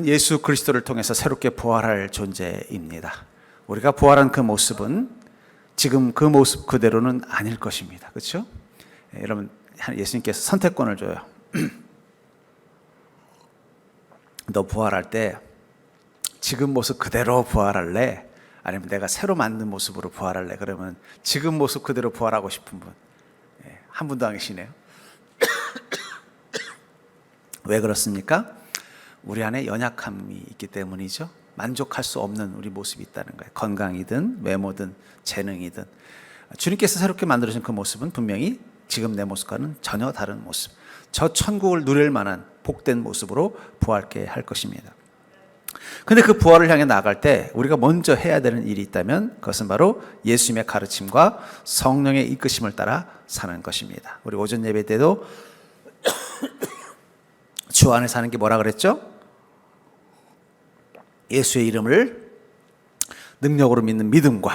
우리는 예수 그리스도를 통해서 새롭게 부활할 존재입니다. 우리가 부활한 그 모습은 지금 그 모습 그대로는 아닐 것입니다. 그렇죠? 여러분, 예수님께서 선택권을 줘요. 너 부활할 때 지금 모습 그대로 부활할래? 아니면 내가 새로 만든 모습으로 부활할래? 그러면 지금 모습 그대로 부활하고 싶은 분, 한 분도 안 계시네요. 왜 그렇습니까? 우리 안에 연약함이 있기 때문이죠. 만족할 수 없는 우리 모습이 있다는 거예요. 건강이든 외모든 재능이든. 주님께서 새롭게 만들어진 그 모습은 분명히 지금 내 모습과는 전혀 다른 모습, 저 천국을 누릴 만한 복된 모습으로 부활케 할 것입니다. 근데 그 부활을 향해 나아갈 때 우리가 먼저 해야 되는 일이 있다면 그것은 바로 예수님의 가르침과 성령의 이끄심을 따라 사는 것입니다. 우리 오전 예배 때도 주 안에 사는 게 뭐라 그랬죠? 예수의 이름을 능력으로 믿는 믿음과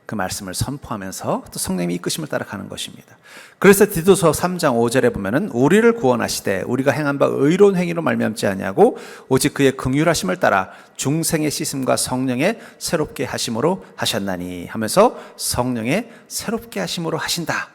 그 말씀을 선포하면서 또 성령님의 이끄심을 따라가는 것입니다. 그래서 디도서 3장 5절에 보면은 우리를 구원하시되 우리가 행한 바 의로운 행위로 말미암지 아니하고 오직 그의 긍휼하심을 따라 중생의 씻음과 성령의 새롭게 하심으로 하셨나니 하면서 성령의 새롭게 하심으로 하신다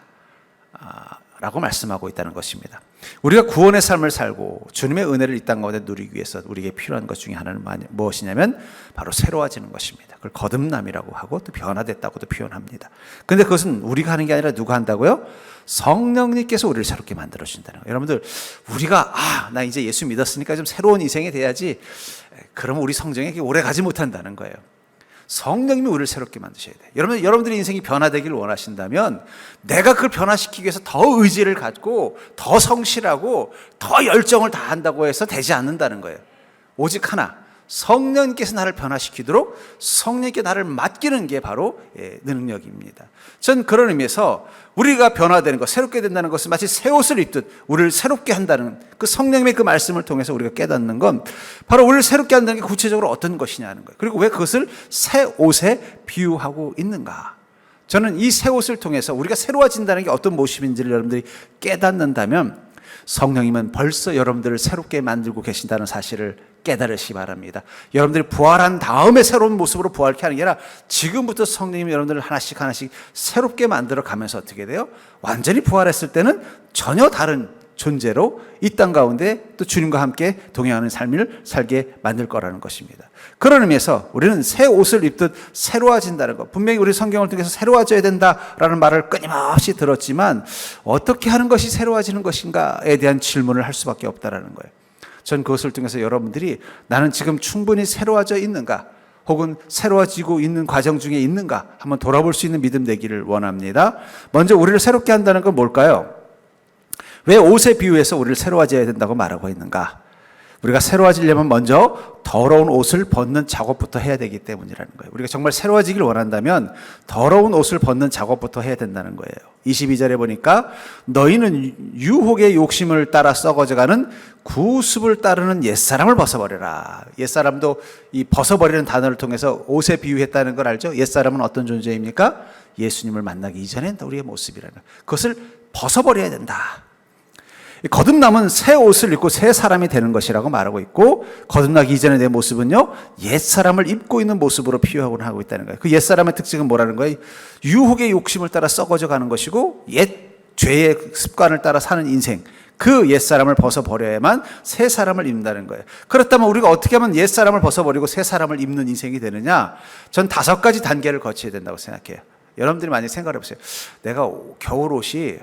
라고 말씀하고 있다는 것입니다. 우리가 구원의 삶을 살고 주님의 은혜를 이 땅 가운데 누리기 위해서 우리에게 필요한 것 중에 하나는 무엇이냐면 바로 새로워지는 것입니다. 그걸 거듭남이라고 하고 또 변화됐다고도 표현합니다. 그런데 그것은 우리가 하는 게 아니라 누가 한다고요? 성령님께서 우리를 새롭게 만들어주신다는 거예요. 여러분들, 우리가 나 이제 예수 믿었으니까 좀 새로운 인생이 돼야지, 그러면 우리 성정에 오래 가지 못한다는 거예요. 성령님이 우리를 새롭게 만드셔야 돼요. 여러분들의 인생이 변화되기를 원하신다면 내가 그걸 변화시키기 위해서 더 의지를 갖고 더 성실하고 더 열정을 다한다고 해서 되지 않는다는 거예요. 오직 하나, 성령님께서 나를 변화시키도록 성령님께 나를 맡기는 게 바로 능력입니다. 전 그런 의미에서 우리가 변화되는 것, 새롭게 된다는 것은 마치 새 옷을 입듯 우리를 새롭게 한다는 그 성령님의 그 말씀을 통해서 우리가 깨닫는 건 바로 우리를 새롭게 한다는 게 구체적으로 어떤 것이냐는 거예요. 그리고 왜 그것을 새 옷에 비유하고 있는가? 저는 이 새 옷을 통해서 우리가 새로워진다는 게 어떤 모습인지를 여러분들이 깨닫는다면 성령님은 벌써 여러분들을 새롭게 만들고 계신다는 사실을 깨달으시기 바랍니다. 여러분들이 부활한 다음에 새로운 모습으로 부활케 하는 게 아니라 지금부터 성령님이 여러분들을 하나씩 새롭게 만들어 가면서 어떻게 돼요? 완전히 부활했을 때는 전혀 다른 존재로 이 땅 가운데 또 주님과 함께 동행하는 삶을 살게 만들 거라는 것입니다. 그런 의미에서 우리는 새 옷을 입듯 새로워진다는 것, 분명히 우리 성경을 통해서 새로워져야 된다라는 말을 끊임없이 들었지만 어떻게 하는 것이 새로워지는 것인가에 대한 질문을 할 수밖에 없다라는 거예요. 전 그것을 통해서 여러분들이 나는 지금 충분히 새로워져 있는가, 혹은 새로워지고 있는 과정 중에 있는가 한번 돌아볼 수 있는 믿음 되기를 원합니다. 먼저 우리를 새롭게 한다는 건 뭘까요? 왜 옷에 비유해서 우리를 새로워져야 된다고 말하고 있는가? 우리가 새로워지려면 먼저 더러운 옷을 벗는 작업부터 해야 되기 때문이라는 거예요. 우리가 정말 새로워지길 원한다면 더러운 옷을 벗는 작업부터 해야 된다는 거예요. 22절에 보니까 너희는 유혹의 욕심을 따라 썩어져가는 구습을 따르는 옛사람을 벗어버려라. 옛사람도 이 벗어버리는 단어를 통해서 옷에 비유했다는 걸 알죠? 옛사람은 어떤 존재입니까? 예수님을 만나기 이전에 우리의 모습이라는 거예요. 그것을 벗어버려야 된다. 거듭남은 새 옷을 입고 새 사람이 되는 것이라고 말하고 있고, 거듭나기 이전의 내 모습은요, 옛사람을 입고 있는 모습으로 비유하고는 하고 있다는 거예요. 그 옛사람의 특징은 뭐라는 거예요? 유혹의 욕심을 따라 썩어져 가는 것이고 옛 죄의 습관을 따라 사는 인생, 그 옛사람을 벗어버려야만 새 사람을 입는다는 거예요. 그렇다면 우리가 어떻게 하면 옛사람을 벗어버리고 새 사람을 입는 인생이 되느냐? 전 5가지 단계를 거쳐야 된다고 생각해요. 여러분들이 많이 생각해 보세요. 내가 겨울옷이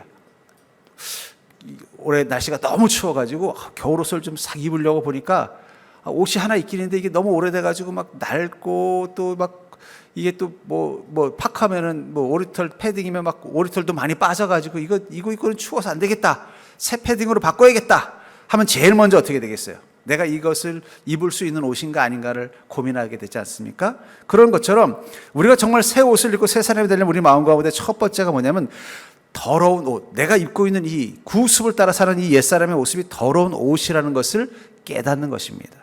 올해 날씨가 너무 추워가지고 겨울옷을 좀 싹 입으려고 보니까 옷이 하나 있긴 있는데 이게 너무 오래돼가지고 막 낡고 또 막 이게 또 뭐 팍하면은 뭐 오리털 패딩이면 막 오리털도 많이 빠져가지고 이거 입고는 추워서 안 되겠다. 새 패딩으로 바꿔야겠다 하면 제일 먼저 어떻게 되겠어요? 내가 이것을 입을 수 있는 옷인가 아닌가를 고민하게 되지 않습니까? 그런 것처럼 우리가 정말 새 옷을 입고 새 사람이 되려면 우리 마음 가운데 첫 번째가 뭐냐면 더러운 옷, 내가 입고 있는 이 구습을 따라 사는 이 옛사람의 모습이 더러운 옷이라는 것을 깨닫는 것입니다.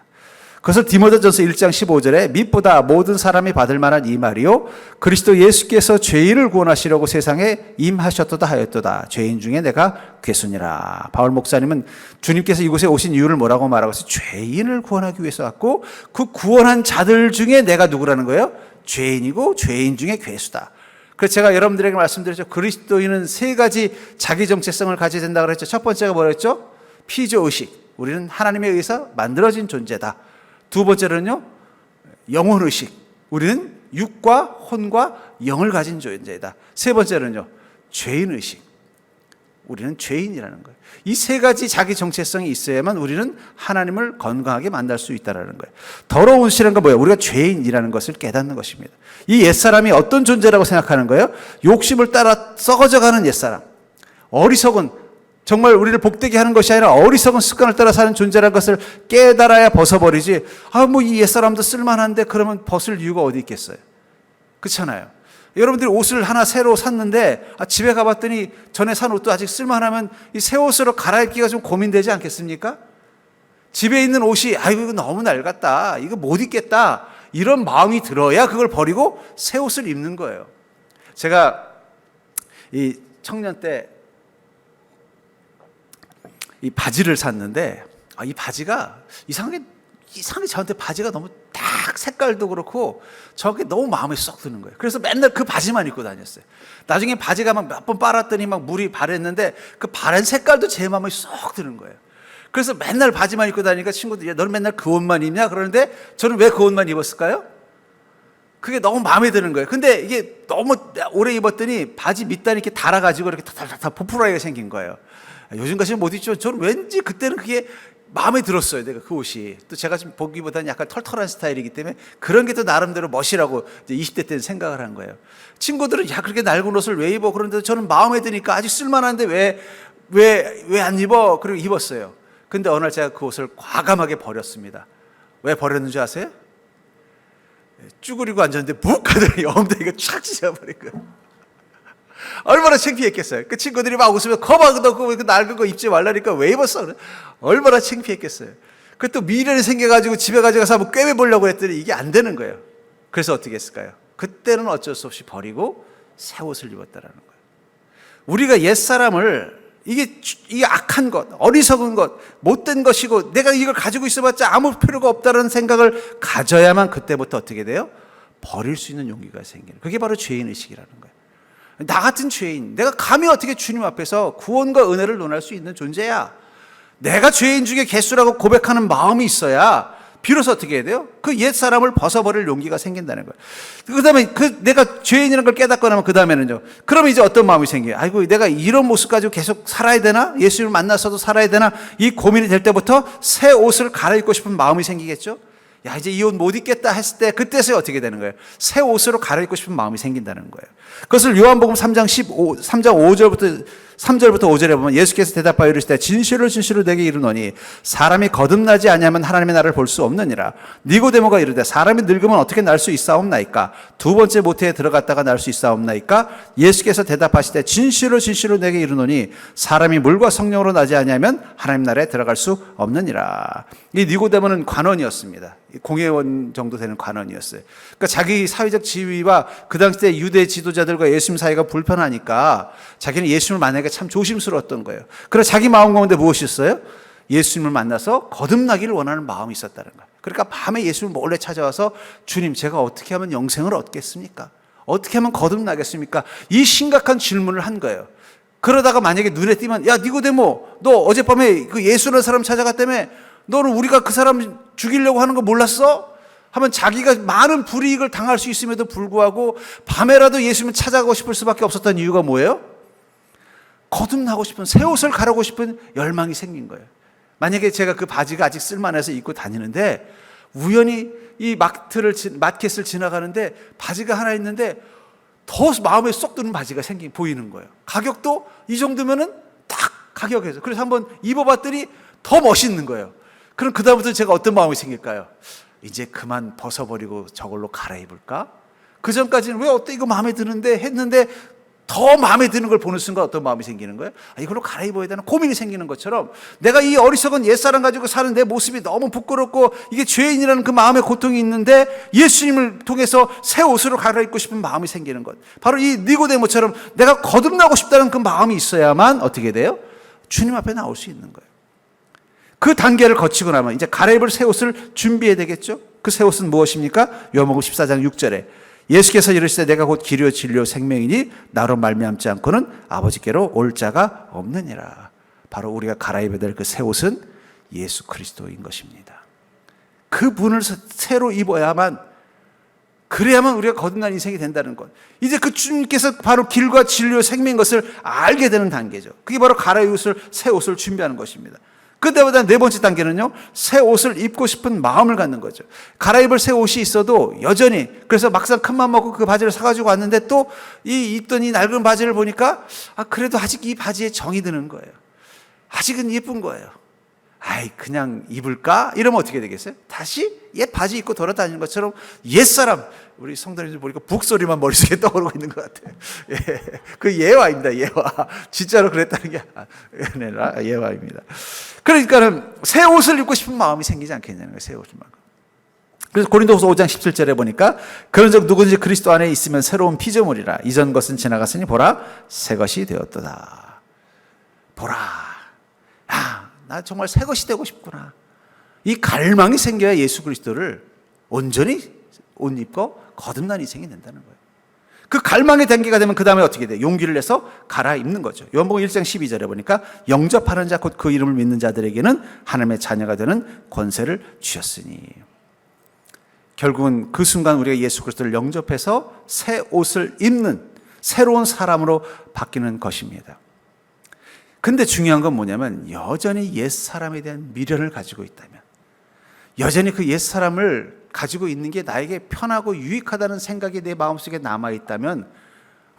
그것을 디모데전서 1장 15절에 밑보다 모든 사람이 받을 만한 이 말이요 그리스도 예수께서 죄인을 구원하시려고 세상에 임하셨도다 하였도다. 죄인 중에 내가 괴순이라. 바울 목사님은 주님께서 이곳에 오신 이유를 뭐라고 말하고 있어요? 죄인을 구원하기 위해서 왔고 그 구원한 자들 중에 내가 누구라는 거예요? 죄인이고 죄인 중에 괴수다. 그래서 제가 여러분들에게 말씀드렸죠. 그리스도인은 세 가지 자기 정체성을 가져야 된다고 그랬죠. 첫 번째가 뭐랬죠? 피조의식. 우리는 하나님에 의해서 만들어진 존재다. 두 번째로는요, 영혼의식. 우리는 육과 혼과 영을 가진 존재다. 세 번째로는요, 죄인의식. 우리는 죄인이라는 거예요. 이 세 가지 자기 정체성이 있어야만 우리는 하나님을 건강하게 만날 수 있다는 거예요. 더러운 실은 건 뭐예요? 우리가 죄인이라는 것을 깨닫는 것입니다. 이 옛사람이 어떤 존재라고 생각하는 거예요? 욕심을 따라 썩어져가는 옛사람. 어리석은, 정말 우리를 복되게 하는 것이 아니라 어리석은 습관을 따라 사는 존재라는 것을 깨달아야 벗어버리지. 이 옛사람도 쓸만한데 그러면 벗을 이유가 어디 있겠어요? 그렇잖아요. 여러분들이 옷을 하나 새로 샀는데 집에 가봤더니 전에 산 옷도 아직 쓸만하면 이 새 옷으로 갈아입기가 좀 고민되지 않겠습니까? 집에 있는 옷이 이거 너무 낡았다, 이거 못 입겠다, 이런 마음이 들어야 그걸 버리고 새 옷을 입는 거예요. 제가 이 청년 때 이 바지를 샀는데 이 바지가 이상하게 저한테 바지가 너무 딱 색깔도 그렇고 저게 너무 마음에 쏙 드는 거예요. 그래서 맨날 그 바지만 입고 다녔어요. 나중에 바지가 막 몇 번 빨았더니 막 물이 바랬는데 그 바른 색깔도 제 마음에 쏙 드는 거예요. 그래서 맨날 바지만 입고 다니니까 친구들이 너는 맨날 그 옷만 입냐? 그러는데 저는 왜 그 옷만 입었을까요? 그게 너무 마음에 드는 거예요. 근데 이게 너무 오래 입었더니 바지 밑단이 이렇게 달아가지고 이렇게 다 포프라기가 생긴 거예요. 요즘 같이 못 입죠. 저는 왠지 그때는 그게 마음에 들었어요. 내가 그 옷이. 또 제가 지금 보기보다는 약간 털털한 스타일이기 때문에 그런 게 또 나름대로 멋이라고 이제 20대 때는 생각을 한 거예요. 친구들은 그렇게 낡은 옷을 왜 입어? 그런데 저는 마음에 드니까 아직 쓸만한데 왜 안 입어? 그리고 입었어요. 근데 어느 날 제가 그 옷을 과감하게 버렸습니다. 왜 버렸는지 아세요? 쭈그리고 앉았는데 묵 하더니 엉덩이가 촥 찢어버린 거예요. 얼마나 창피했겠어요. 그 친구들이 막 웃으면 거봐, 너 그 낡은 거 입지 말라니까 왜 입었어? 얼마나 창피했겠어요. 그 또 미련이 생겨가지고 집에 가져가서 한번 꿰매보려고 했더니 이게 안 되는 거예요. 그래서 어떻게 했을까요? 그때는 어쩔 수 없이 버리고 새 옷을 입었다라는 거예요. 우리가 옛사람을 이게 악한 것, 어리석은 것, 못된 것이고 내가 이걸 가지고 있어봤자 아무 필요가 없다는 생각을 가져야만 그때부터 어떻게 돼요? 버릴 수 있는 용기가 생기는. 그게 바로 죄인의식이라는 거예요. 나 같은 죄인, 내가 감히 어떻게 주님 앞에서 구원과 은혜를 논할 수 있는 존재야. 내가 죄인 중에 개수라고 고백하는 마음이 있어야 비로소 어떻게 해야 돼요? 그 옛사람을 벗어버릴 용기가 생긴다는 거예요. 그 다음에 내가 죄인이라는 걸 깨닫고 나면 그 다음에는요. 그러면 이제 어떤 마음이 생겨요? 내가 이런 모습 가지고 계속 살아야 되나? 예수님을 만나서도 살아야 되나? 이 고민이 될 때부터 새 옷을 갈아입고 싶은 마음이 생기겠죠? 이제 이 옷 못 입겠다 했을 때 그때서야 어떻게 되는 거예요? 새 옷으로 갈아입고 싶은 마음이 생긴다는 거예요. 그것을 요한복음 3장 5절부터 3절부터 5절에 보면 예수께서 대답하여 이르시되 진실로 진실로 내게 이르노니 사람이 거듭나지 아니하면 하나님의 나라를 볼 수 없느니라. 니고데모가 이르되 사람이 늙으면 어떻게 날 수 있사옵나이까? 두 번째 모태에 들어갔다가 날 수 있사옵나이까? 예수께서 대답하시되 진실로 진실로 내게 이르노니 사람이 물과 성령으로 나지 아니하면 하나님 나라에 들어갈 수 없느니라. 이 니고데모는 관원이었습니다. 공회원 정도 되는 관원이었어요. 그러니까 자기 사회적 지위와 그 당시 때 유대 지도자들과 예수님 사이가 불편하니까 자기는 예수님을 만나기가 참 조심스러웠던 거예요. 그래서 자기 마음 가운데 무엇이 있어요? 예수님을 만나서 거듭나기를 원하는 마음이 있었다는 거예요. 그러니까 밤에 예수님을 몰래 찾아와서 주님, 제가 어떻게 하면 영생을 얻겠습니까? 어떻게 하면 거듭나겠습니까? 이 심각한 질문을 한 거예요. 그러다가 만약에 눈에 띄면 야 니고데모, 너 어젯밤에 그 예수라는 사람 찾아갔다며? 너는 우리가 그 사람 죽이려고 하는 거 몰랐어? 하면 자기가 많은 불이익을 당할 수 있음에도 불구하고 밤에라도 예수님을 찾아가고 싶을 수밖에 없었던 이유가 뭐예요? 거듭나고 싶은, 새 옷을 가르고 싶은 열망이 생긴 거예요. 만약에 제가 그 바지가 아직 쓸만해서 입고 다니는데 우연히 이 마켓을 지나가는데 바지가 하나 있는데 더 마음에 쏙 드는 바지가 보이는 거예요. 가격도 이 정도면은 딱 가격에서. 그래서 한번 입어봤더니 더 멋있는 거예요. 그럼 그다음부터 제가 어떤 마음이 생길까요? 이제 그만 벗어버리고 저걸로 갈아입을까? 그 전까지는 왜 어때 이거 마음에 드는데 했는데 더 마음에 드는 걸 보는 순간 어떤 마음이 생기는 거예요? 이걸로 갈아입어야 되나 고민이 생기는 것처럼 내가 이 어리석은 옛사람 가지고 사는 내 모습이 너무 부끄럽고 이게 죄인이라는 그 마음의 고통이 있는데 예수님을 통해서 새 옷으로 갈아입고 싶은 마음이 생기는 것. 바로 이 니고데모처럼 내가 거듭나고 싶다는 그 마음이 있어야만 어떻게 돼요? 주님 앞에 나올 수 있는 거예요. 그 단계를 거치고 나면 이제 갈아입을 새 옷을 준비해야 되겠죠? 그 새 옷은 무엇입니까? 요한복음 14장 6절에 예수께서 이르시되 내가 곧 길이요 진리요 생명이니 나로 말미암지 않고는 아버지께로 올 자가 없느니라. 바로 우리가 갈아입어야 될 그 새 옷은 예수 그리스도인 것입니다. 그 분을 새로 입어야만, 그래야만 우리가 거듭난 인생이 된다는 것. 이제 그 주님께서 바로 길과 진리요 생명인 것을 알게 되는 단계죠. 그게 바로 갈아입을 새 옷을 준비하는 것입니다. 그때보다 네 번째 단계는요, 새 옷을 입고 싶은 마음을 갖는 거죠. 갈아입을 새 옷이 있어도 여전히, 그래서 막상 큰 맘 먹고 그 바지를 사가지고 왔는데 또 입던 이 낡은 바지를 보니까 그래도 아직 이 바지에 정이 드는 거예요. 아직은 예쁜 거예요. 그냥 입을까? 이러면 어떻게 되겠어요? 다시 옛 바지 입고 돌아다니는 것처럼 옛사람, 우리 성도님들 보니까 북소리만 머릿속에 떠오르고 있는 것 같아요. 예, 그 예화입니다, 예화. 진짜로 그랬다는 게 아니라 예화입니다. 그러니까는 새 옷을 입고 싶은 마음이 생기지 않겠냐는 거예요, 새 옷을. 그래서 고린도후서 5장 17절에 보니까 그런즉 누구든지 그리스도 안에 있으면 새로운 피조물이라. 이전 것은 지나갔으니 보라, 새 것이 되었도다. 보라. 나 정말 새 것이 되고 싶구나. 이 갈망이 생겨야 예수 그리스도를 온전히 옷 입고 거듭난 인생이 된다는 거예요. 그 갈망의 단계가 되면 그 다음에 어떻게 돼요? 용기를 내서 갈아입는 거죠. 요한복음 1장 12절에 보니까 영접하는 자 곧 그 이름을 믿는 자들에게는 하나님의 자녀가 되는 권세를 주셨으니. 결국은 그 순간 우리가 예수 그리스도를 영접해서 새 옷을 입는 새로운 사람으로 바뀌는 것입니다. 근데 중요한 건 뭐냐면 여전히 옛사람에 대한 미련을 가지고 있다면, 여전히 그 옛사람을 가지고 있는 게 나에게 편하고 유익하다는 생각이 내 마음속에 남아있다면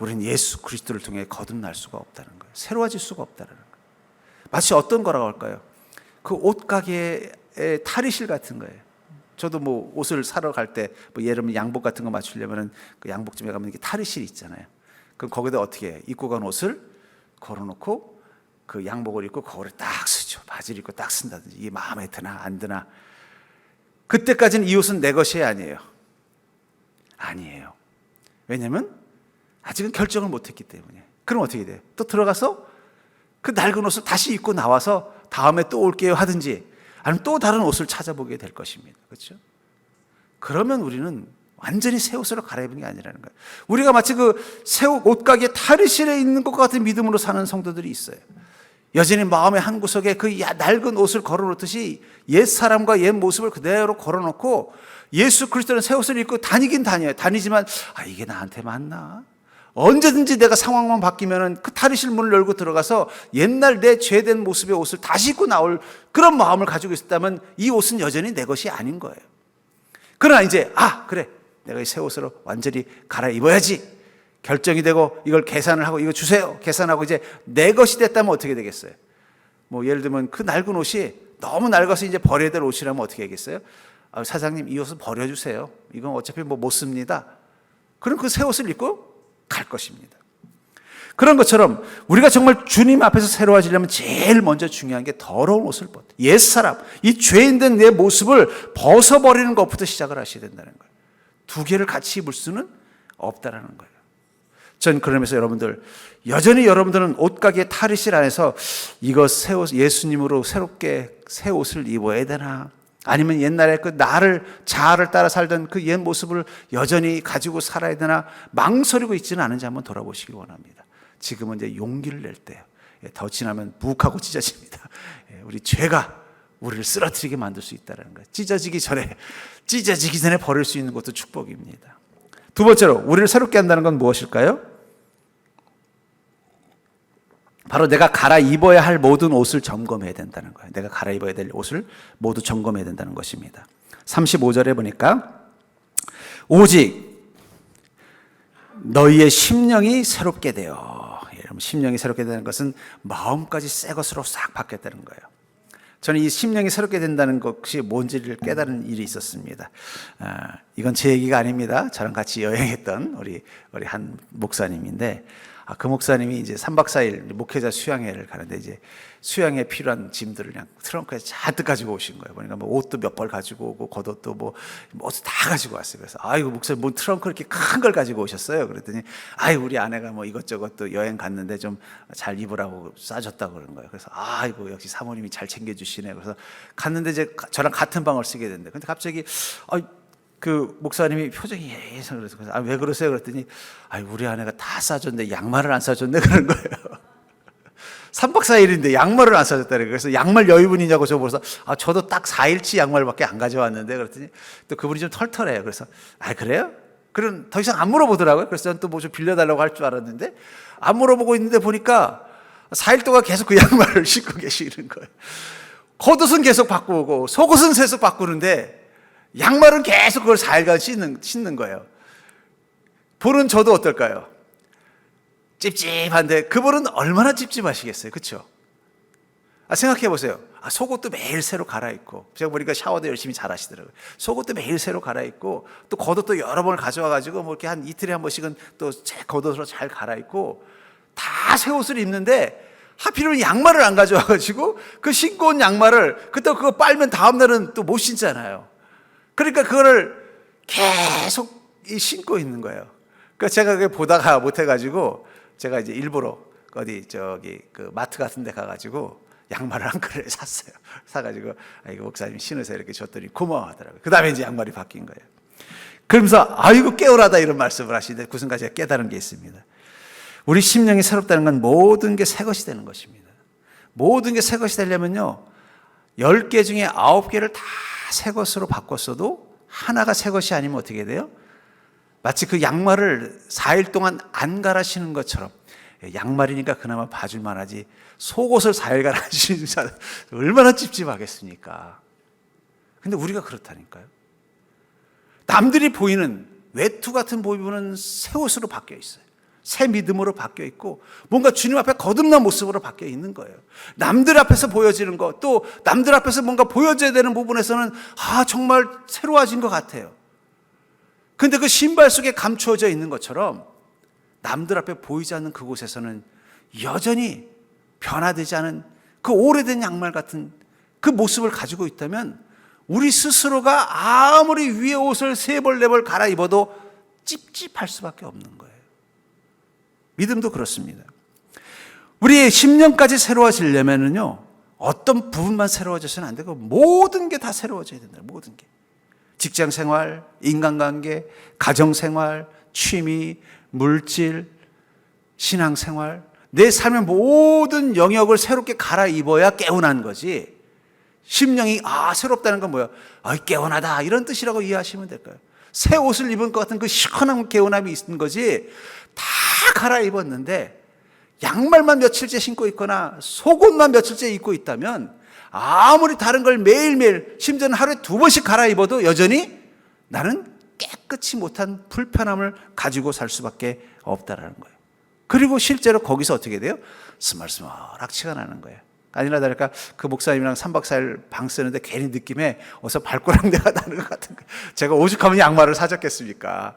우리는 예수 그리스도를 통해 거듭날 수가 없다는 거예요. 새로워질 수가 없다는 거예요. 마치 어떤 거라고 할까요? 그 옷가게의 탈의실 같은 거예요. 저도 뭐 옷을 사러 갈 때 예를 들면 양복 같은 거 맞추려면 그 양복점에 가면 이렇게 탈의실이 있잖아요. 그럼 거기다 어떻게 해? 입고 간 옷을 걸어놓고 그 양복을 입고 거울에 딱 쓰죠. 바지를 입고 딱 쓴다든지. 이게 마음에 드나 안 드나. 그때까지는 이 옷은 내 것이 아니에요. 아니에요. 왜냐하면 아직은 결정을 못했기 때문에. 그럼 어떻게 돼요? 또 들어가서 그 낡은 옷을 다시 입고 나와서 다음에 또 올게요 하든지, 아니면 또 다른 옷을 찾아보게 될 것입니다. 그렇죠? 그러면 우리는 완전히 새 옷으로 갈아입은 게 아니라는 거예요. 우리가 마치 그 새 옷가게 탈의실에 있는 것 같은 믿음으로 사는 성도들이 있어요. 여전히 마음의 한 구석에 그 낡은 옷을 걸어놓듯이 옛 사람과 옛 모습을 그대로 걸어놓고 예수 그리스도는 새 옷을 입고 다니긴 다녀요. 다니지만 이게 나한테 맞나? 언제든지 내가 상황만 바뀌면 그 탈의실 문을 열고 들어가서 옛날 내 죄된 모습의 옷을 다시 입고 나올 그런 마음을 가지고 있었다면 이 옷은 여전히 내 것이 아닌 거예요. 그러나 이제 그래, 내가 이 새 옷으로 완전히 갈아입어야지 결정이 되고 이걸 계산을 하고 이거 주세요 계산하고 이제 내 것이 됐다면 어떻게 되겠어요? 뭐 예를 들면 그 낡은 옷이 너무 낡아서 이제 버려야 될 옷이라면 어떻게 하겠어요? 사장님 이 옷은 버려주세요. 이건 어차피 못 씁니다. 그럼 그 새 옷을 입고 갈 것입니다. 그런 것처럼 우리가 정말 주님 앞에서 새로워지려면 제일 먼저 중요한 게 더러운 옷을 벗, 옛사람, 이 죄인된 내 모습을 벗어버리는 것부터 시작을 하셔야 된다는 거예요. 두 개를 같이 입을 수는 없다라는 거예요. 전 그러면서 여러분들, 여전히 여러분들은 옷가게 탈의실 안에서 이거 새 옷, 예수님으로 새롭게 새 옷을 입어야 되나? 아니면 옛날에 그 자아를 따라 살던 그 옛 모습을 여전히 가지고 살아야 되나? 망설이고 있지는 않은지 한번 돌아보시기 원합니다. 지금은 이제 용기를 낼 때예요. 더 지나면 묵하고 찢어집니다. 우리 죄가 우리를 쓰러뜨리게 만들 수 있다는 거예요. 찢어지기 전에 버릴 수 있는 것도 축복입니다. 두 번째로 우리를 새롭게 한다는 건 무엇일까요? 바로 내가 갈아입어야 할 모든 옷을 점검해야 된다는 거예요. 내가 갈아입어야 될 옷을 모두 점검해야 된다는 것입니다. 35절에 보니까 오직 너희의 심령이 새롭게 되어, 심령이 새롭게 되는 것은 마음까지 새 것으로 싹 바뀌었다는 거예요. 저는 이 심령이 새롭게 된다는 것이 뭔지를 깨달은 일이 있었습니다. 이건 제 얘기가 아닙니다. 저랑 같이 여행했던 우리 한 목사님인데, 그 목사님이 이제 3박 4일 목회자 수양회를 가는데 이제 수양에 필요한 짐들을 그냥 트렁크에 잔뜩 가지고 오신 거예요. 보니까 뭐 옷도 몇 벌 가지고 오고 겉옷도 뭐 다 가지고 왔어요. 그래서 아이고 목사님 뭔 트렁크 이렇게 큰 걸 가지고 오셨어요. 그랬더니 우리 아내가 뭐 이것저것 또 여행 갔는데 좀 잘 입으라고 싸줬다고 그런 거예요. 그래서 아이고 역시 사모님이 잘 챙겨주시네. 그래서 갔는데 이제 저랑 같은 방을 쓰게 됐는데 근데 갑자기 그 목사님이 표정이 예상 그래서 왜 그러세요? 그랬더니 우리 아내가 다 싸줬는데 양말을 안 싸줬네 그런 거예요. 3박 4일인데 양말을 안 싸줬다래. 그래서 양말 여유분이냐고 저 물어서 저도 딱 4일치 양말밖에 안 가져왔는데 그랬더니 또 그분이 좀 털털해요. 그래서 그래요? 그럼 더 이상 안 물어보더라고요. 그래서 저는 또 뭐 좀 빌려달라고 할 줄 알았는데 안 물어보고 있는데 보니까 4일 동안 계속 그 양말을 신고 계시는 거예요. 겉옷은 계속 바꾸고 속옷은 계속 바꾸는데 양말은 계속 그걸 4일간 신는 거예요. 보는 저도 어떨까요? 찝찝한데 그분은 얼마나 찝찝하시겠어요. 그렇죠? 생각해 보세요. 속옷도 매일 새로 갈아입고 제가 보니까 샤워도 열심히 잘 하시더라고요. 속옷도 매일 새로 갈아입고 또 겉옷도 여러 번을 가져와가지고 뭐 이렇게 한 이틀에 한 번씩은 또 제 겉옷으로 잘 갈아입고 다 새 옷을 입는데 하필이면 양말을 안 가져와가지고 그 신고 온 양말을 그때 그거 빨면 다음 날은 또 못 신잖아요. 그러니까 그거를 계속 신고 있는 거예요. 그러니까 제가 그게 보다가 못해가지고 제가 이제 일부러 어디 그 마트 같은 데 가가지고 양말을 한 켤레 샀어요. 사가지고 이거 목사님 신으세요 이렇게 줬더니 고마워하더라고요. 그 다음에 이제 양말이 바뀐 거예요. 그러면서 아이고 깨어나다 이런 말씀을 하시는데 그 순간 제가 깨달은 게 있습니다. 우리 심령이 새롭다는 건 모든 게 새 것이 되는 것입니다. 모든 게 새 것이 되려면요 10개 중에 9개를 다 새 것으로 바꿨어도 하나가 새 것이 아니면 어떻게 돼요? 마치 그 양말을 4일 동안 안 갈아 신은 것처럼 양말이니까 그나마 봐줄만 하지 속옷을 4일간 안 신는 사람 얼마나 찝찝하겠습니까? 근데 우리가 그렇다니까요. 남들이 보이는 외투 같은 보이는 새 옷으로 바뀌어 있어요. 새 믿음으로 바뀌어 있고 뭔가 주님 앞에 거듭난 모습으로 바뀌어 있는 거예요. 남들 앞에서 보여지는 것, 또 남들 앞에서 뭔가 보여져야 되는 부분에서는 정말 새로워진 것 같아요. 근데 그 신발 속에 감추어져 있는 것처럼 남들 앞에 보이지 않는 그곳에서는 여전히 변화되지 않은 그 오래된 양말 같은 그 모습을 가지고 있다면 우리 스스로가 아무리 위에 옷을 3벌 4벌 갈아입어도 찝찝할 수밖에 없는 거예요. 믿음도 그렇습니다. 우리의 10년까지 새로워지려면요 어떤 부분만 새로워져서는 안 되고 모든 게 다 새로워져야 된다. 모든 게. 직장 생활, 인간관계, 가정 생활, 취미, 물질, 신앙 생활, 내 삶의 모든 영역을 새롭게 갈아입어야 깨어난 거지. 심령이 새롭다는 건 뭐야? 깨어나다 이런 뜻이라고 이해하시면 될까요? 새 옷을 입은 것 같은 그 시원한 개운함이 있는 거지. 다 갈아입었는데 양말만 며칠째 신고 있거나 속옷만 며칠째 입고 있다면 아무리 다른 걸 매일매일 심지어는 하루에 2번씩 갈아입어도 여전히 나는 깨끗이 못한 불편함을 가지고 살 수밖에 없다라는 거예요. 그리고 실제로 거기서 어떻게 돼요? 스멀스멀 악취가 나는 거예요. 아니나 다를까 그 목사님이랑 3박 4일 방 쓰는데 괜히 느낌에 어서 발꼬락내가 나는 것 같은 거예요. 제가 오죽하면 양말을 사줬겠습니까?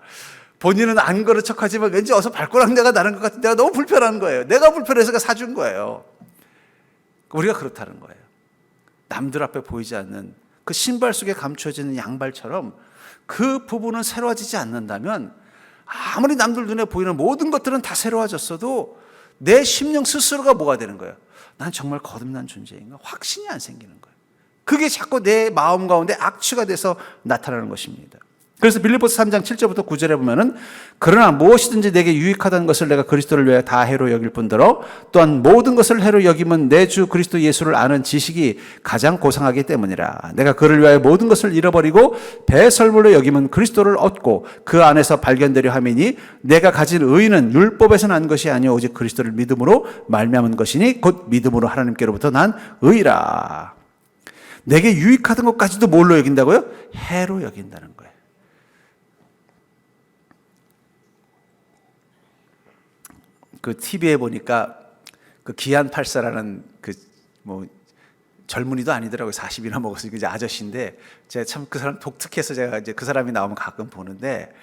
본인은 안 그런 척하지만 왠지 어서 발꼬락내가 나는 것 같은 데가 너무 불편한 거예요. 내가 불편해서 사준 거예요. 우리가 그렇다는 거예요. 남들 앞에 보이지 않는 그 신발 속에 감추어지는 양발처럼 그 부분은 새로워지지 않는다면 아무리 남들 눈에 보이는 모든 것들은 다 새로워졌어도 내 심령 스스로가 뭐가 되는 거예요? 난 정말 거듭난 존재인가? 확신이 안 생기는 거예요. 그게 자꾸 내 마음 가운데 악취가 돼서 나타나는 것입니다. 그래서 빌립보서 3장 7절부터 9절에 보면은 그러나 무엇이든지 내게 유익하다는 것을 내가 그리스도를 위하여 다 해로 여길 뿐더러 또한 모든 것을 해로 여김은 내 주 그리스도 예수를 아는 지식이 가장 고상하기 때문이라. 내가 그를 위하여 모든 것을 잃어버리고 배설물로 여김은 그리스도를 얻고 그 안에서 발견되려 함이니 내가 가진 의는 율법에서 난 것이 아니오 오직 그리스도를 믿음으로 말미암은 것이니 곧 믿음으로 하나님께로부터 난 의라. 내게 유익하던 것까지도 뭘로 여긴다고요? 해로 여긴다는 거예요. 그 TV에 보니까 그 기안84라는 그 뭐 젊은이도 아니더라고요. 40이나 먹었으니까 이제 아저씨인데 제가 참 그 사람 독특해서 제가 이제 그 사람이 나오면 가끔 보는데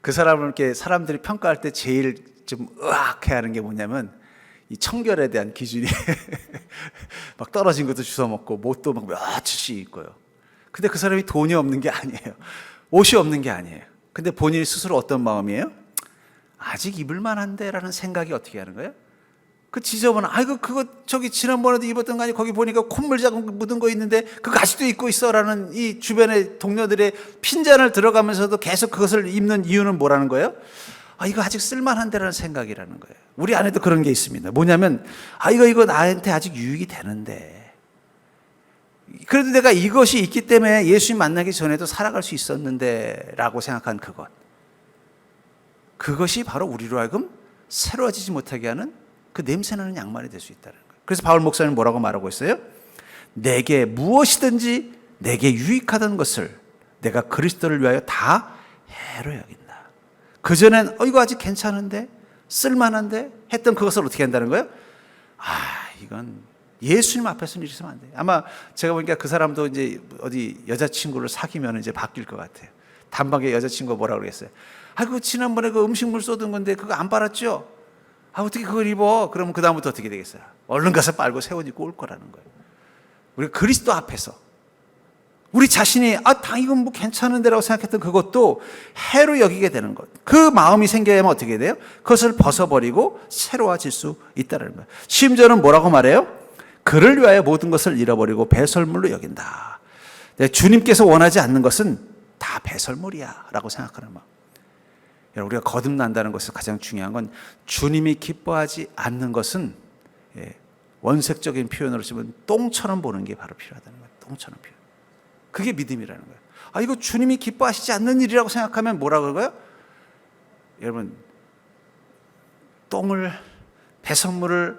그 사람을 이렇게 사람들이 평가할 때 제일 좀 으악해 하는 게 뭐냐면 이 청결에 대한 기준이 막 떨어진 것도 주워 먹고 못도 막 며칠씩 입고요. 근데 그 사람이 돈이 없는 게 아니에요. 옷이 없는 게 아니에요. 근데 본인이 스스로 어떤 마음이에요? 아직 입을 만한데라는 생각이 어떻게 하는 거예요? 그 지저분한, 아이고, 그거 저기 지난번에도 입었던 거 아니, 거기 보니까 콧물 자국 묻은 거 있는데 그거 아직도 입고 있어 라는 이 주변의 동료들의 핀잔을 들어가면서도 계속 그것을 입는 이유는 뭐라는 거예요? 아, 이거 아직 쓸만한데라는 생각이라는 거예요. 우리 안에도 그런 게 있습니다. 뭐냐면, 아, 이거 나한테 아직 유익이 되는데. 그래도 내가 이것이 있기 때문에 예수님 만나기 전에도 살아갈 수 있었는데 라고 생각한 그것. 그것이 바로 우리로 하여금 새로워지지 못하게 하는 그 냄새나는 양말이 될 수 있다는 거예요. 그래서 바울 목사님 뭐라고 말하고 있어요? 내게 무엇이든지 내게 유익하던 것을 내가 그리스도를 위하여 다 해로 여긴다. 그전엔 이거 아직 괜찮은데 쓸만한데 했던 그것을 어떻게 한다는 거예요? 아, 이건 예수님 앞에서는 이러시면 안 돼요. 아마 제가 보니까 그 사람도 이제 어디 여자친구를 사귀면 이제 바뀔 것 같아요. 단방에 여자친구가 뭐라고 그랬어요? 아, 그 지난번에 그 음식물 쏟은 건데 그거 안 빨았죠? 아, 어떻게 그걸 입어? 그러면 그 다음부터 어떻게 되겠어요? 얼른 가서 빨고 새 옷 입고 올 거라는 거예요. 우리가 그리스도 앞에서 우리 자신이 이건 뭐 괜찮은데라고 생각했던 그것도 해로 여기게 되는 것. 그 마음이 생겨야만 어떻게 돼요? 그것을 벗어버리고 새로워질 수 있다는 거예요. 심지어는 뭐라고 말해요? 그를 위하여 모든 것을 잃어버리고 배설물로 여긴다. 주님께서 원하지 않는 것은 다 배설물이야 라고 생각하는 마음. 여러분, 우리가 거듭난다는 것에서 가장 중요한 건 주님이 기뻐하지 않는 것은 원색적인 표현으로 치면 똥처럼 보는 게 바로 필요하다는 거예요. 똥처럼 표현. 그게 믿음이라는 거예요. 아, 이거 주님이 기뻐하시지 않는 일이라고 생각하면 뭐라 그러고요? 여러분, 똥을, 배설물을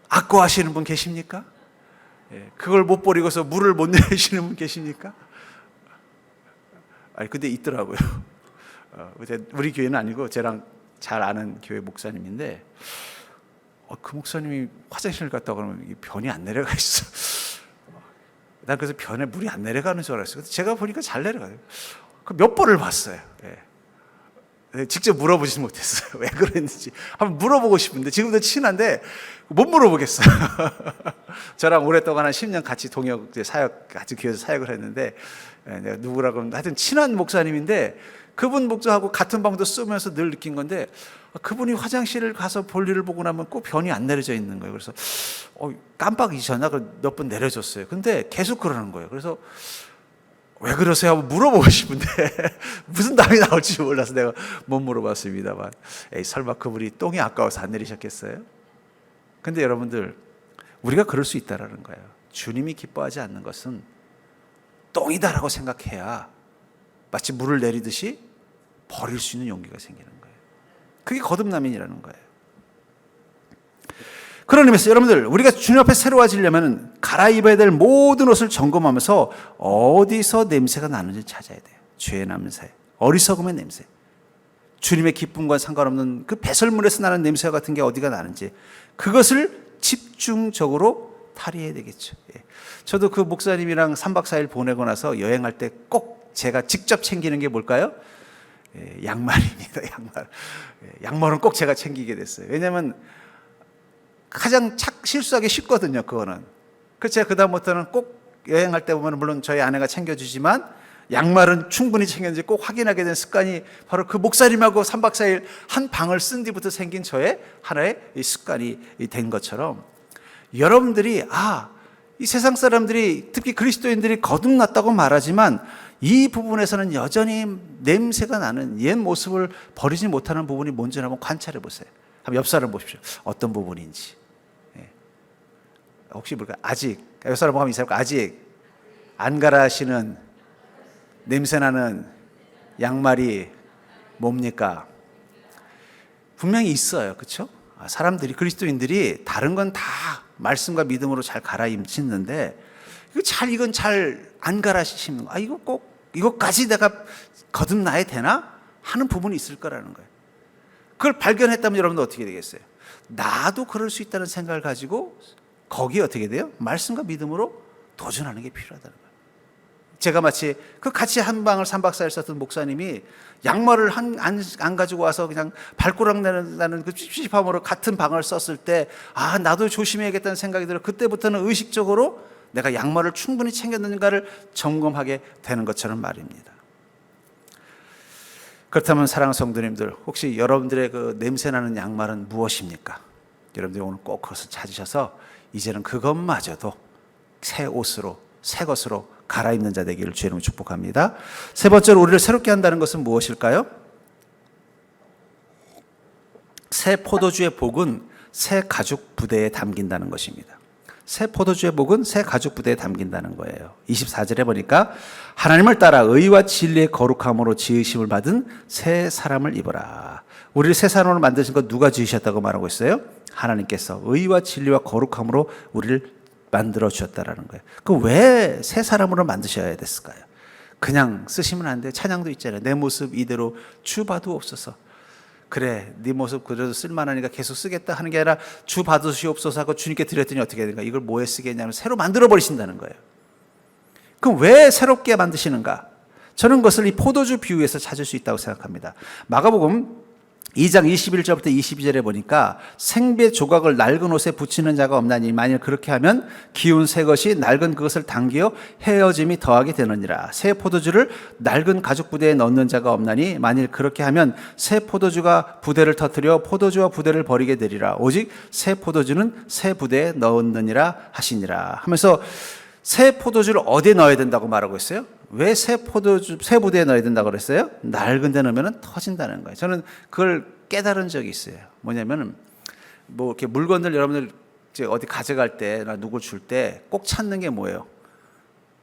아까워하시는 분 계십니까? 그걸 못 버리고서 물을 못 내리시는 분 계십니까? 아니, 근데 있더라고요. 우리 교회는 아니고 저랑 잘 아는 교회 목사님인데, 그 목사님이 화장실을 갔다 그러면 변이 안 내려가 있어. 난 그래서 변에 물이 안 내려가는 줄 알았어요. 제가 보니까 잘 내려가요. 몇 번을 봤어요. 직접 물어보지 못했어요. 왜 그랬는지. 한번 물어보고 싶은데, 지금도 친한데 못 물어보겠어요. 저랑 오랫동안 한 10년 같이 동역 사역, 같이 교회에서 사역을 했는데, 내가 누구라고 하면 하여튼 친한 목사님인데, 그분 목사하고 같은 방도 쓰면서 늘 느낀 건데, 그분이 화장실을 가서 볼일을 보고 나면 꼭 변이 안 내려져 있는 거예요. 그래서 깜빡 잊었나? 몇 번 내려줬어요. 근데 계속 그러는 거예요. 그래서 왜 그러세요? 하고 물어보고 싶은데 무슨 답이 나올지 몰라서 내가 못 물어봤습니다만, 설마 그분이 똥이 아까워서 안 내리셨겠어요? 근데 여러분들, 우리가 그럴 수 있다라는 거예요. 주님이 기뻐하지 않는 것은 똥이다라고 생각해야 마치 물을 내리듯이 버릴 수 있는 용기가 생기는 거예요. 그게 거듭남이라는 거예요. 그런 의미에서 여러분들, 우리가 주님 앞에 새로워지려면 갈아입어야 될 모든 옷을 점검하면서 어디서 냄새가 나는지 찾아야 돼요. 죄의 냄새, 어리석음의 냄새, 주님의 기쁨과 상관없는 그 배설물에서 나는 냄새 같은 게 어디가 나는지, 그것을 집중적으로 탈의해야 되겠죠. 저도 그 목사님이랑 3박 4일 보내고 나서 여행할 때 꼭 제가 직접 챙기는 게 뭘까요? 양말입니다. 양말은 꼭 제가 챙기게 됐어요. 왜냐하면 가장 실수하기 쉽거든요, 그거는. 그래서 제가 그다음부터는 꼭 여행할 때 보면, 물론 저희 아내가 챙겨주지만 양말은 충분히 챙겼는지 꼭 확인하게 된 습관이 바로 그 목사님하고 3박 4일 한 방을 쓴 뒤부터 생긴 저의 하나의 습관이 된 것처럼, 여러분들이 이 세상 사람들이, 특히 그리스도인들이 거듭났다고 말하지만 이 부분에서는 여전히 냄새가 나는 옛 모습을 버리지 못하는 부분이 뭔지 한번 관찰해 보세요. 한번 옆 사람 보십시오. 어떤 부분인지. 혹시 뭘까? 아직, 옆 사람 보면 이 사람 아직 안 갈아시는 냄새나는 양말이 뭡니까? 분명히 있어요. 그렇죠? 사람들이, 그리스도인들이 다른 건 다 말씀과 믿음으로 잘 갈아입히는데, 이건 잘 안 갈아시는 거. 이것까지 내가 거듭나야 되나? 하는 부분이 있을 거라는 거예요. 그걸 발견했다면 여러분도 어떻게 되겠어요? 나도 그럴 수 있다는 생각을 가지고 거기에 어떻게 돼요? 말씀과 믿음으로 도전하는 게 필요하다는 거예요. 제가 마치 그 같이 한 방을 3박 4일 썼던 목사님이 양말을 안 가지고 와서 그냥 발꼬락 내는 그 찝찝함으로 같은 방을 썼을 때, 아, 나도 조심해야겠다는 생각이 들어. 그때부터는 의식적으로 내가 양말을 충분히 챙겼는가를 점검하게 되는 것처럼 말입니다. 그렇다면 사랑하는 성도님들, 혹시 여러분들의 그 냄새나는 양말은 무엇입니까? 여러분들이 오늘 꼭 그것을 찾으셔서 이제는 그것마저도 새 옷으로, 새 것으로 갈아입는 자 되기를 주의 이름으로 축복합니다. 세 번째로 우리를 새롭게 한다는 것은 무엇일까요? 새 포도주의 복은 새 가죽 부대에 담긴다는 것입니다. 새 포도주의 복은 새 가죽 부대에 담긴다는 거예요. 24절에 보니까 하나님을 따라 의와 진리의 거룩함으로 지으심을 받은 새 사람을 입어라. 우리를 새 사람으로 만드신 것 누가 지으셨다고 말하고 있어요? 하나님께서 의와 진리와 거룩함으로 우리를 만들어 주셨다라는 거예요. 그럼 왜 새 사람으로 만드셔야 됐을까요? 그냥 쓰시면 안 돼요. 찬양도 있잖아요. 내 모습 이대로 주 봐두옵소서. 그래, 네 모습 그래도 쓸만하니까 계속 쓰겠다 하는 게 아니라 주 받으시옵소서 하고 주님께 드렸더니 어떻게 되는가? 이걸 뭐에 쓰겠냐면 새로 만들어 버리신다는 거예요. 그럼 왜 새롭게 만드시는가? 저는 그것을 이 포도주 비유에서 찾을 수 있다고 생각합니다. 마가복음 2장 21절부터 22절에 보니까 생배 조각을 낡은 옷에 붙이는 자가 없나니 만일 그렇게 하면 기운 새 것이 낡은 그것을 당겨 헤어짐이 더하게 되느니라. 새 포도주를 낡은 가죽 부대에 넣는 자가 없나니 만일 그렇게 하면 새 포도주가 부대를 터뜨려 포도주와 부대를 버리게 되리라. 오직 새 포도주는 새 부대에 넣느니라 하시니라 하면서 새 포도주를 어디에 넣어야 된다고 말하고 있어요? 왜 새 부대에 넣어야 된다고 그랬어요? 낡은 데 넣으면 터진다는 거예요. 저는 그걸 깨달은 적이 있어요. 뭐냐면은, 뭐, 이렇게 물건들 여러분들 이제 어디 가져갈 때나 누굴 줄 때 꼭 찾는 게 뭐예요?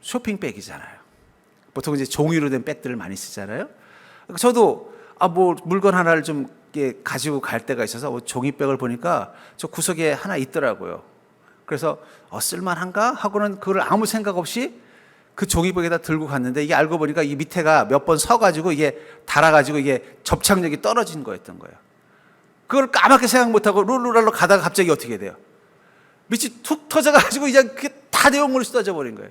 쇼핑백이잖아요. 보통 이제 종이로 된 백들을 많이 쓰잖아요. 저도, 뭐, 물건 하나를 좀 가지고 갈 때가 있어서 종이백을 보니까 저 구석에 하나 있더라고요. 그래서, 쓸만한가? 하고는 그걸 아무 생각 없이 그 종이백에다 들고 갔는데 이게 알고 보니까 이 밑에가 몇 번 서가지고 이게 달아가지고 이게 접착력이 떨어진 거였던 거예요. 그걸 까맣게 생각 못하고 룰루랄로 가다가 갑자기 어떻게 돼요? 밑이 툭 터져가지고 이제 그게 다 내용물이 쏟아져 버린 거예요.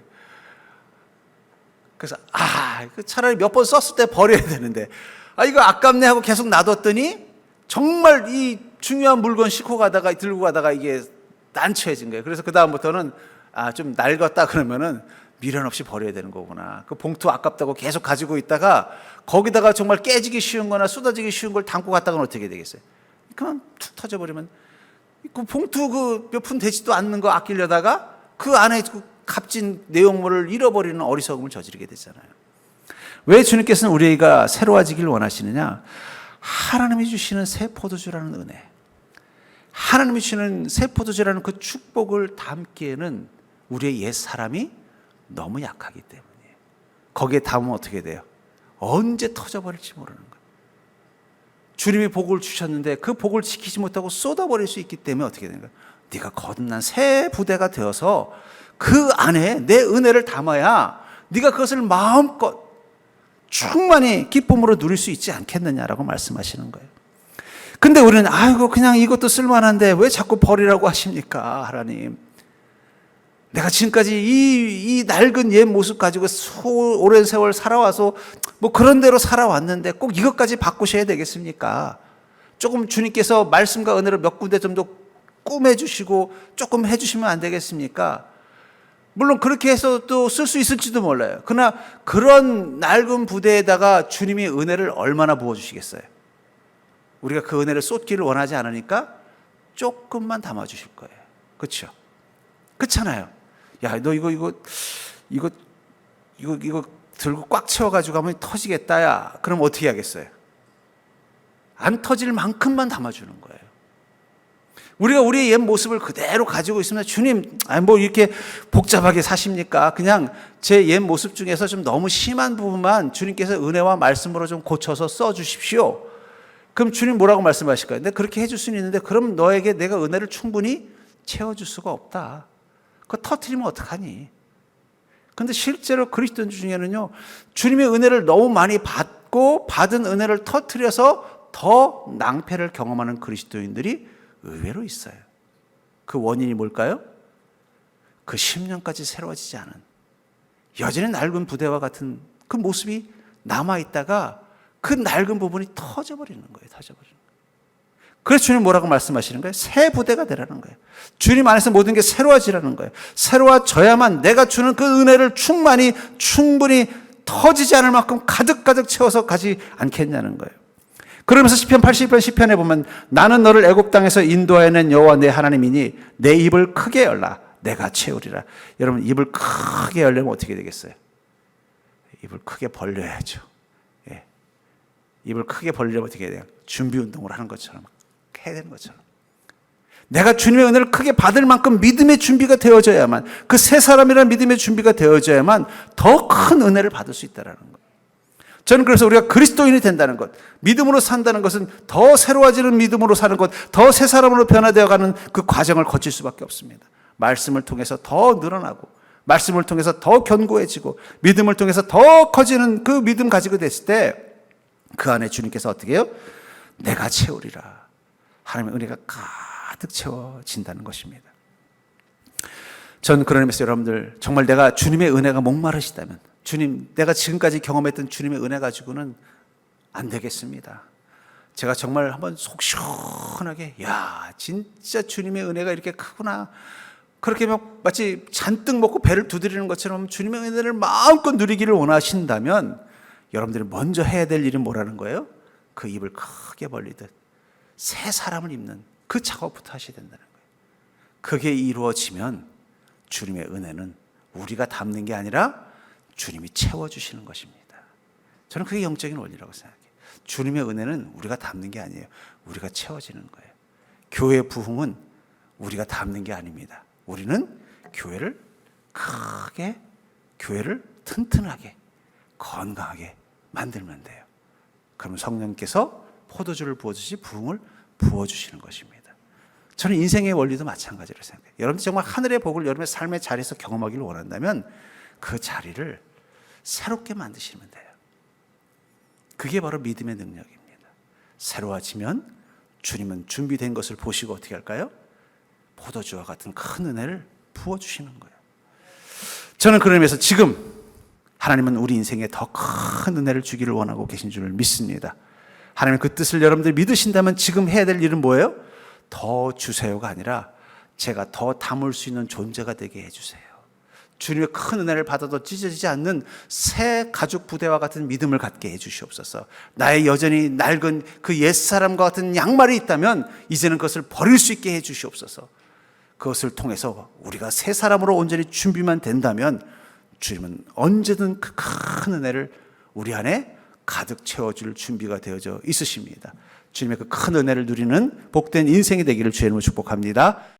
그래서 차라리 몇 번 썼을 때 버려야 되는데 이거 아깝네 하고 계속 놔뒀더니 정말 이 중요한 물건 싣고 가다가 들고 가다가 이게 난처해진 거예요. 그래서 그 다음부터는 좀 낡았다 그러면은 미련 없이 버려야 되는 거구나. 그 봉투 아깝다고 계속 가지고 있다가 거기다가 정말 깨지기 쉬운 거나 쏟아지기 쉬운 걸 담고 갔다가는 어떻게 되겠어요? 그만 툭 터져버리면 그 봉투 그 몇 푼 되지도 않는 거 아끼려다가 그 안에 그 값진 내용물을 잃어버리는 어리석음을 저지르게 되잖아요. 왜 주님께서는 우리가 새로워지길 원하시느냐? 하나님이 주시는 새 포도주라는 은혜, 하나님이 주시는 새 포도주라는 그 축복을 담기에는 우리의 옛 사람이 너무 약하기 때문이에요. 거기에 담으면 어떻게 돼요? 언제 터져버릴지 모르는 거예요. 주님이 복을 주셨는데 그 복을 지키지 못하고 쏟아버릴 수 있기 때문에 어떻게 되는 거예요? 네가 거듭난 새 부대가 되어서 그 안에 내 은혜를 담아야 네가 그것을 마음껏 충만히 기쁨으로 누릴 수 있지 않겠느냐라고 말씀하시는 거예요. 근데 우리는 그냥 이것도 쓸만한데 왜 자꾸 버리라고 하십니까, 하나님? 내가 지금까지 이 낡은 옛 모습 가지고 오랜 세월 살아와서 뭐 그런 대로 살아왔는데 꼭 이것까지 바꾸셔야 되겠습니까? 조금 주님께서 말씀과 은혜를 몇 군데 좀 더 꾸며주시고 조금 해주시면 안 되겠습니까? 물론 그렇게 해서 또 쓸 수 있을지도 몰라요. 그러나 그런 낡은 부대에다가 주님이 은혜를 얼마나 부어주시겠어요? 우리가 그 은혜를 쏟기를 원하지 않으니까 조금만 담아주실 거예요. 그렇죠? 그렇잖아요. 야, 너 이거 들고 꽉 채워가지고 가면 터지겠다, 야. 그럼 어떻게 하겠어요? 안 터질 만큼만 담아주는 거예요. 우리가 우리의 옛 모습을 그대로 가지고 있으면 주님, 뭐 이렇게 복잡하게 사십니까? 그냥 제 옛 모습 중에서 좀 너무 심한 부분만 주님께서 은혜와 말씀으로 좀 고쳐서 써주십시오. 그럼 주님 뭐라고 말씀하실까요? 근데 그렇게 해줄 수는 있는데 그럼 너에게 내가 은혜를 충분히 채워줄 수가 없다. 그거 터뜨리면 어떡하니? 근데 실제로 그리스도인 중에는요, 주님의 은혜를 너무 많이 받고 받은 은혜를 터뜨려서 더 낭패를 경험하는 그리스도인들이 의외로 있어요. 그 원인이 뭘까요? 그 10년까지 새로워지지 않은 여전히 낡은 부대와 같은 그 모습이 남아있다가 그 낡은 부분이 터져버리는 거예요. 터져버리는 거예요. 그래서 주님 뭐라고 말씀하시는 거예요? 새 부대가 되라는 거예요. 주님 안에서 모든 게 새로워지라는 거예요. 새로워져야만 내가 주는 그 은혜를 충분히 터지지 않을 만큼 가득가득 채워서 가지 않겠냐는 거예요. 그러면서 시편 80편 시편에 보면 나는 너를 애굽 땅에서 인도하여낸 여호와 내 하나님이니 내 입을 크게 열라 내가 채우리라. 여러분 입을 크게 열려면 어떻게 되겠어요? 입을 크게 벌려야죠. 예. 입을 크게 벌리려면 어떻게 해야 돼요? 준비 운동을 하는 것처럼 해야 되는 것처럼. 내가 주님의 은혜를 크게 받을 만큼 믿음의 준비가 되어져야만, 그 새 사람이라는 믿음의 준비가 되어져야만 더 큰 은혜를 받을 수 있다는 거예요. 저는 그래서 우리가 그리스도인이 된다는 것, 믿음으로 산다는 것은 더 새로워지는 믿음으로 사는 것, 더 새 사람으로 변화되어가는 그 과정을 거칠 수밖에 없습니다. 말씀을 통해서 더 늘어나고, 말씀을 통해서 더 견고해지고, 믿음을 통해서 더 커지는 그 믿음 가지고 됐을 때 그 안에 주님께서 어떻게 해요? 내가 채우리라. 하나님의 은혜가 가득 채워진다는 것입니다. 전 그런 의미에서 여러분들 정말 내가 주님의 은혜가 목마르시다면, 주님, 내가 지금까지 경험했던 주님의 은혜 가지고는 안 되겠습니다. 제가 정말 한번 속 시원하게, 야, 진짜 주님의 은혜가 이렇게 크구나. 그렇게 마치 잔뜩 먹고 배를 두드리는 것처럼 주님의 은혜를 마음껏 누리기를 원하신다면 여러분들이 먼저 해야 될 일은 뭐라는 거예요? 그 입을 크게 벌리듯 새 사람을 입는 그 작업부터 하셔야 된다는 거예요. 그게 이루어지면 주님의 은혜는 우리가 담는 게 아니라 주님이 채워주시는 것입니다. 저는 그게 영적인 원리라고 생각해요. 주님의 은혜는 우리가 담는 게 아니에요. 우리가 채워지는 거예요. 교회의 부흥은 우리가 담는 게 아닙니다. 우리는 교회를 크게, 교회를 튼튼하게, 건강하게 만들면 돼요. 그러면 성령께서 포도주를 부어주시 부흥을 부어주시는 것입니다. 저는 인생의 원리도 마찬가지로 생각해요. 여러분들 정말 하늘의 복을 여러분의 삶의 자리에서 경험하기를 원한다면 그 자리를 새롭게 만드시면 돼요. 그게 바로 믿음의 능력입니다. 새로워지면 주님은 준비된 것을 보시고 어떻게 할까요? 포도주와 같은 큰 은혜를 부어주시는 거예요. 저는 그런 의미에서 지금 하나님은 우리 인생에 더 큰 은혜를 주기를 원하고 계신 줄 믿습니다. 하나님 그 뜻을 여러분들이 믿으신다면 지금 해야 될 일은 뭐예요? 더 주세요가 아니라 제가 더 담을 수 있는 존재가 되게 해주세요. 주님의 큰 은혜를 받아도 찢어지지 않는 새 가죽 부대와 같은 믿음을 갖게 해주시옵소서. 나의 여전히 낡은 그 옛사람과 같은 양말이 있다면 이제는 그것을 버릴 수 있게 해주시옵소서. 그것을 통해서 우리가 새 사람으로 온전히 준비만 된다면 주님은 언제든 그 큰 은혜를 우리 안에 가득 채워줄 준비가 되어져 있으십니다. 주님의 그 큰 은혜를 누리는 복된 인생이 되기를 주의 이름으로 축복합니다.